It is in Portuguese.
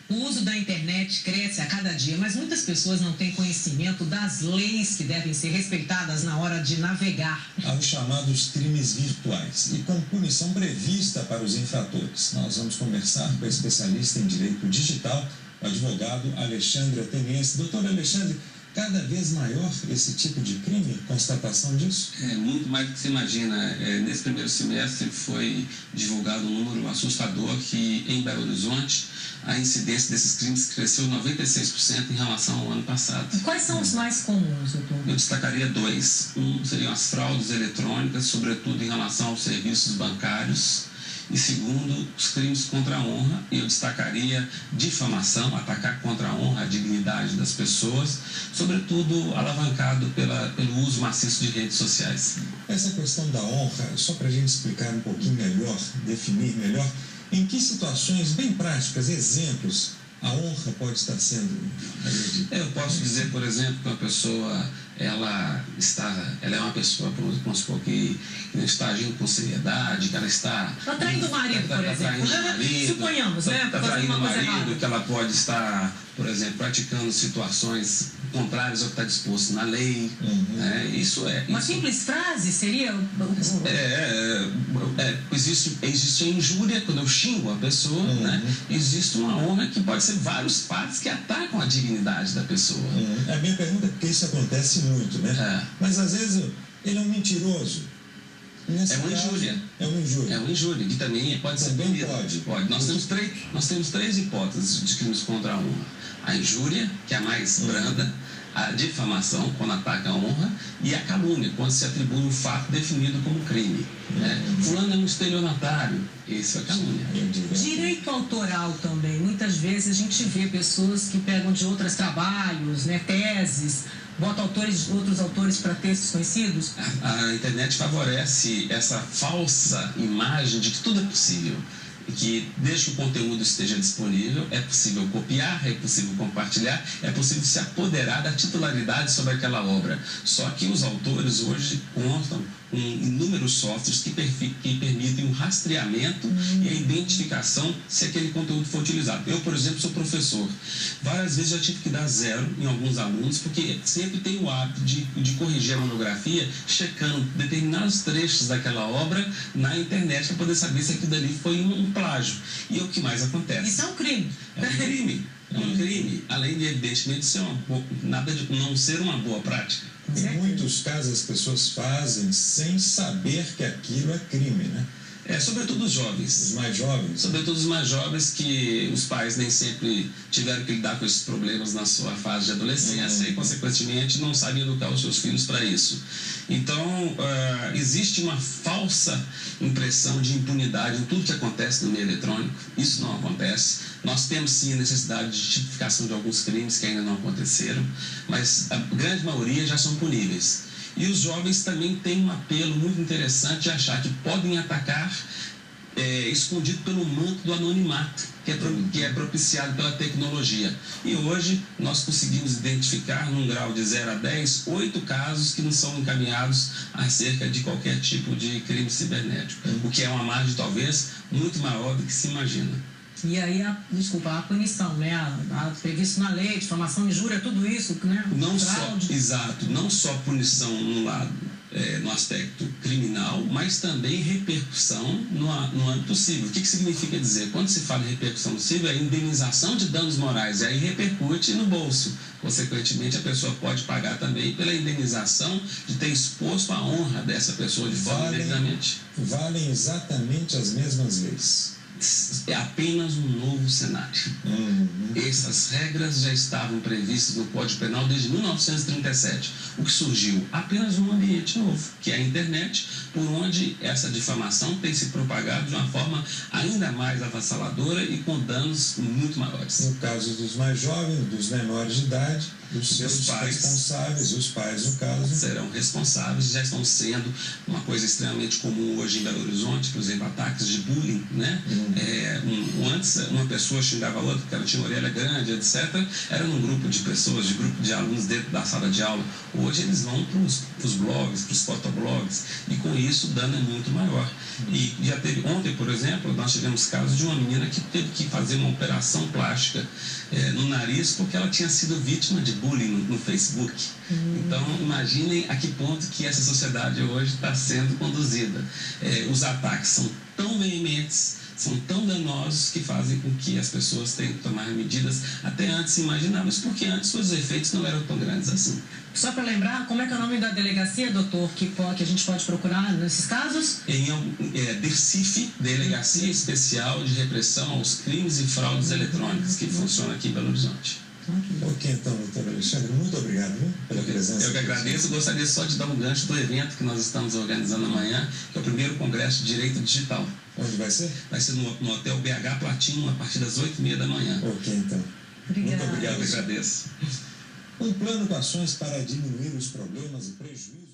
O uso da internet cresce a cada dia, mas muitas pessoas não têm conhecimento das leis que devem ser respeitadas na hora de navegar. Há os chamados crimes virtuais e com punição prevista para os infratores. Nós vamos conversar com a especialista em direito digital, o advogado Alexandre Ateniense. Doutor Alexandre, cada vez maior esse tipo de crime? Constatação disso? É muito mais do que você imagina. Nesse primeiro semestre foi divulgado um número assustador que em Belo Horizonte a incidência desses crimes cresceu 96% em relação ao ano passado. Quais são os mais comuns, doutor? Eu destacaria dois. Um seriam as fraudes eletrônicas, sobretudo em relação aos serviços bancários. E segundo, os crimes contra a honra. Eu destacaria difamação, atacar contra a honra, a dignidade das pessoas, sobretudo alavancado pelo uso maciço de redes sociais. Essa questão da honra, só para a gente explicar um pouquinho melhor, definir melhor, em que situações bem práticas, exemplos, a honra pode estar sendo agredida? Eu posso dizer, por exemplo, que uma pessoa, ela é uma pessoa, vamos supor, que não está agindo com seriedade, que ela está... Está traindo o marido, por exemplo. Suponhamos, né? Está traindo o marido, que ela pode estar, por exemplo, praticando situações contrárias ao que está disposto na lei. Isso é... Uma simples frase seria... Existe a injúria, quando eu xingo a pessoa, né? Existe uma honra que pode ser vários fatos que atacam a dignidade da pessoa. A minha pergunta é porque isso acontece muito, né? Mas às vezes ele é um mentiroso. É uma injúria. É uma injúria. É uma injúria, que também pode ser punida. Pode. Nós temos três hipóteses de crimes contra a honra. A injúria, que é a mais branda, a difamação, quando ataca a honra, e a calúnia, quando se atribui um fato definido como crime. Fulano é um estelionatário, esse é a calúnia. Direito autoral também. Muitas vezes a gente vê pessoas que pegam de outros trabalhos, né, teses, botam outros autores para textos conhecidos. A internet favorece essa falsa imagem de que tudo é possível. Que desde que o conteúdo esteja disponível, é possível copiar, é possível compartilhar, é possível se apoderar da titularidade sobre aquela obra. Só que os autores hoje contam com inúmeros softwares que permitem o rastreamento e a identificação se aquele conteúdo for utilizado. Eu, por exemplo, sou professor. Várias vezes já tive que dar 0 em alguns alunos, porque sempre tenho o hábito de corrigir a monografia, checando determinados trechos daquela obra na internet para poder saber se aquilo dali foi um plágio. E é o que mais acontece. Isso é um crime. É um crime. É um crime. Além de, evidentemente, nada de não ser uma boa prática. Em muitos casos as pessoas fazem sem saber que aquilo é crime, né? Sobretudo os jovens. Os mais jovens. Sobretudo os mais jovens, que os pais nem sempre tiveram que lidar com esses problemas na sua fase de adolescência e, consequentemente, não sabem educar os seus filhos para isso. Então, existe uma falsa impressão de impunidade em tudo que acontece no meio eletrônico. Isso não acontece. Nós temos, sim, a necessidade de tipificação de alguns crimes que ainda não aconteceram, mas a grande maioria já são puníveis. E os jovens também têm um apelo muito interessante de achar que podem atacar escondido pelo manto do anonimato, que é propiciado pela tecnologia. E hoje nós conseguimos identificar, num grau de 0 a 10, 8 casos que não são encaminhados acerca de qualquer tipo de crime cibernético, o que é uma margem, talvez, muito maior do que se imagina. E aí, a punição, né? A previsto na lei, difamação, injúria, tudo isso, né? Não só punição no lado, no aspecto criminal, mas também repercussão no âmbito civil. O que significa dizer? Quando se fala em repercussão civil, é indenização de danos morais, e aí repercute no bolso. Consequentemente, a pessoa pode pagar também pela indenização de ter exposto a honra dessa pessoa de forma indevidamente. Valem exatamente as mesmas leis. É apenas um novo cenário. Essas regras já estavam previstas no Código Penal desde 1937. O que surgiu? Apenas um ambiente novo, que é a internet, por onde essa difamação tem se propagado de uma forma ainda mais avassaladora e com danos muito maiores. No caso dos mais jovens, dos menores de idade, Os seus pais responsáveis, os pais, no caso, serão responsáveis, já estão sendo uma coisa extremamente comum hoje em Belo Horizonte, por exemplo, ataques de bullying, né? Antes, uma pessoa xingava a outra porque ela tinha orelha grande, etc. Era num grupo de pessoas, de grupo de alunos dentro da sala de aula. Hoje eles vão para os blogs, para os fotoblogs, e com isso o dano é muito maior. E já teve, ontem, por exemplo, nós tivemos casos de uma menina que teve que fazer uma operação plástica no nariz porque ela tinha sido vítima de bullying no Facebook. Então, imaginem a que ponto que essa sociedade hoje está sendo conduzida. Os ataques são tão veementes, são tão danosos que fazem com que as pessoas tenham que tomar medidas até antes imagináveis, porque antes os efeitos não eram tão grandes assim. Só para lembrar, como é que é o nome da delegacia, doutor, que a gente pode procurar nesses casos? DERCIF, Delegacia Especial de Repressão aos Crimes e Fraudes Eletrônicas, que funciona aqui em Belo Horizonte. Ok, então, doutor Alexandre, muito obrigado, viu, pela presença. Eu que agradeço. Gostaria só de dar um gancho do evento que nós estamos organizando amanhã, que é o primeiro Congresso de Direito Digital. Onde vai ser? Vai ser no Hotel BH Platino, a partir das 8h30 da manhã. Ok, então. Obrigada. Muito obrigado. Eu que agradeço. Um plano com ações para diminuir os problemas e prejuízos.